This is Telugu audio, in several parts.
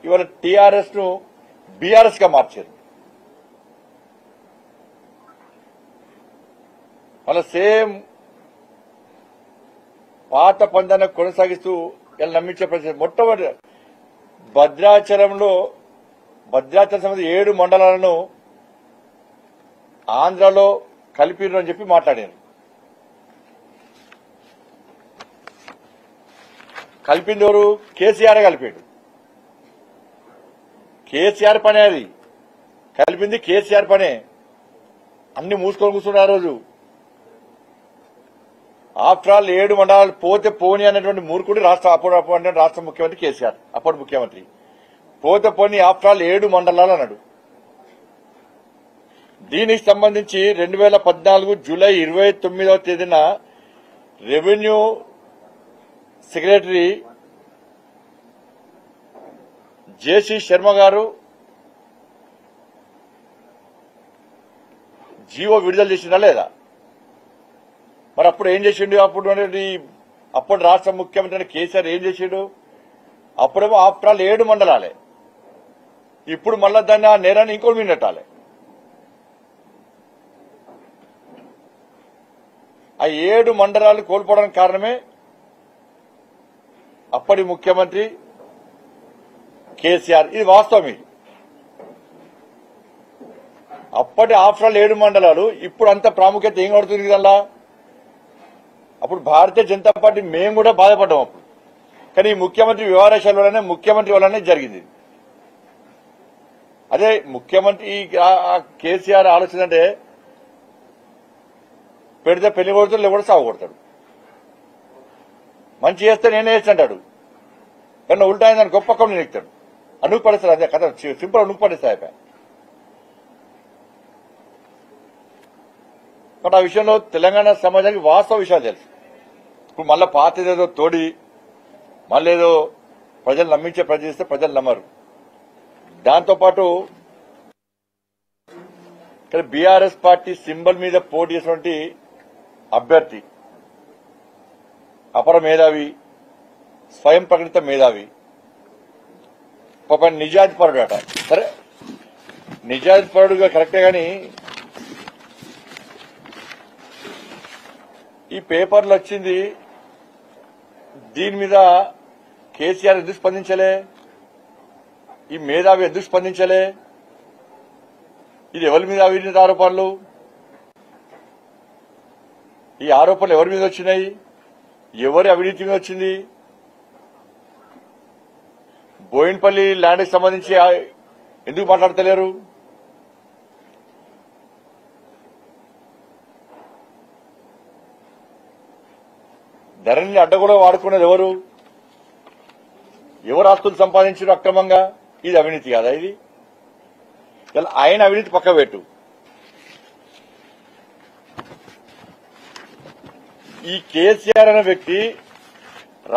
ఇవాళ టీఆర్ఎస్ ను బీఆర్ఎస్ గా మార్చారు. మళ్ళా సేమ్ పాత పందాన్ని కొనసాగిస్తూ ఇలా నమ్మించే ప్రయత్నం. మొట్టమొదటి భద్రాచలం సంబంధించి 7 మండలాలను ఆంధ్రలో కలిపిరు అని చెప్పి మాట్లాడారు. కలిపింది ఎవరు? కేసీఆర్ కలిపాడు. కేసీఆర్ పనే అది. కలిపింది కేసీఆర్ పనే. అన్ని మూసుకొని కూర్చున్నారు ఆ రోజు. ఆఫ్టర్ ఆల్ 7 మండలాలు పోతే పోని అన్నటువంటి మూర్ఖుడు రాష్ట్ర ముఖ్యమంత్రి కేసీఆర్, అప్పుడు ముఖ్యమంత్రి. పోతే పోని ఆఫ్టర్ ఆల్ 7 మండలాలు అన్నాడు. దీనికి సంబంధించి 2014 జూలై 29వ తేదీన రెవెన్యూ సెక్రటరీ జేసీ శర్మ గారు జీవో విడుదల చేసిందా లేదా? మరి అప్పుడు ఏం చేసిండు? అప్పుడు రాష్ట్ర ముఖ్యమంత్రి కేసీఆర్ ఏం చేసిండు? అప్పుడేమో ఆఫ్టర్ ఆల్ 7 మండలాలే. ఇప్పుడు మళ్ళా దాన్ని ఆ నేరాన్ని ఇంకోటి మీద నెట్టాలి. ఆ 7 మండలాలు కోల్పోవడానికి కారణమే అప్పటి ముఖ్యమంత్రి కేసీఆర్. ఇది వాస్తవం. ఇది అప్పటి ఆఫ్టర్ ఆల్ 7 మండలాలు ఇప్పుడు అంత ప్రాముఖ్యత ఏం పడుతుంది కదా? అప్పుడు భారతీయ జనతా పార్టీ మేము కూడా బాధపడ్డాం అప్పుడు. కానీ ముఖ్యమంత్రి వ్యవహారాల వల్లనే, ముఖ్యమంత్రి వల్లనే జరిగింది. అదే ముఖ్యమంత్రి కేసీఆర్ ఆలోచన అంటే పెడితే పెళ్లి కొడుతాడు, లేకపోతే సాగు కొడతాడు. మంచి చేస్తే నేనే చేస్తాడు. కానీ ఉల్టా అయిందని గొప్ప పక్కన నేను ఎక్కుతాడు. అనుకు పడేస్తాడు. అదే కథ సింపుల్. అనుకు పడేస్తా అయిపోయా. కాబట్టి ఆ విషయంలో తెలంగాణ సమాజానికి వాస్తవ విషయాలు తెలుసు. ఇప్పుడు మళ్ళీ పాతదేదో తోడి మళ్ళీ ఏదో ప్రజలు నమ్మించే ప్రయత్నం చేస్తే ప్రజలు నమ్మరు. దాంతోపాటు ఇక్కడ బీఆర్ఎస్ పార్టీ సింబల్ మీద పోటీ చేసినటువంటి అభ్యర్థి అపర మేధావి, స్వయం ప్రకటిత మేధావి, పాప నిజాయితీ పరుడు అట. సరే, నిజాయితీ పరుడుగా కరెక్టే, గాని ఈ పేపర్లు వచ్చింది దీని మీద కేసీఆర్ ఎందుకు స్పందించలే? ఈ మేధావి ఎందుకు స్పందించలే? ఇది ఎవరి మీద అవినీతి ఆరోపణలు? ఈ ఆరోపణలు ఎవరి మీద వచ్చినాయి? ఎవరి అవినీతి మీద వచ్చింది? బోయిన్పల్లి ల్యాండ్కి సంబంధించి ఎందుకు మాట్లాడతలేరు? ధరణిని అడ్డగోలు వాడుకునేది ఎవరు? ఎవరు ఆస్తులు సంపాదించారు అక్రమంగా? ఇది అవినీతి కాదా? ఇది ఆయన అవినీతి పక్క పెట్టు. ఈ కేసీఆర్ అనే వ్యక్తి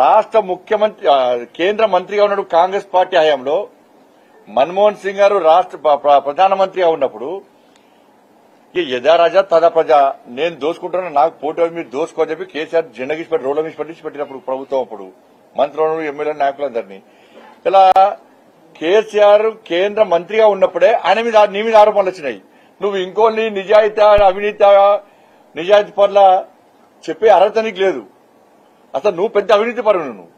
రాష్ట్ర ముఖ్యమంత్రి, కేంద్ర మంత్రిగా ఉన్నాడు కాంగ్రెస్ పార్టీ హయాంలో. మన్మోహన్ సింగ్ గారు రాష్ట్ర ప్రధానమంత్రిగా ఉన్నప్పుడు యథా రాజా తదా ప్రజ, నేను దోసుకుంటున్నా, నాకు పోటీ మీరు దోసుకోని చెప్పి కేసీఆర్ జెండా గీసి రోడ్ల మీద పెట్టినప్పుడు ప్రభుత్వం అప్పుడు మంత్రులను, ఎమ్మెల్యే నాయకులందరినీ. ఇలా కేసీఆర్ కేంద్ర మంత్రిగా ఉన్నప్పుడే నీ మీద ఆరోపణలు వచ్చినాయి. నువ్వు ఇంకోని నిజాయితీ పట్ల చెప్పే అర్హత నీకు లేదు. అసలు నువ్వు పెద్ద అవినీతి పరువు. నువ్వు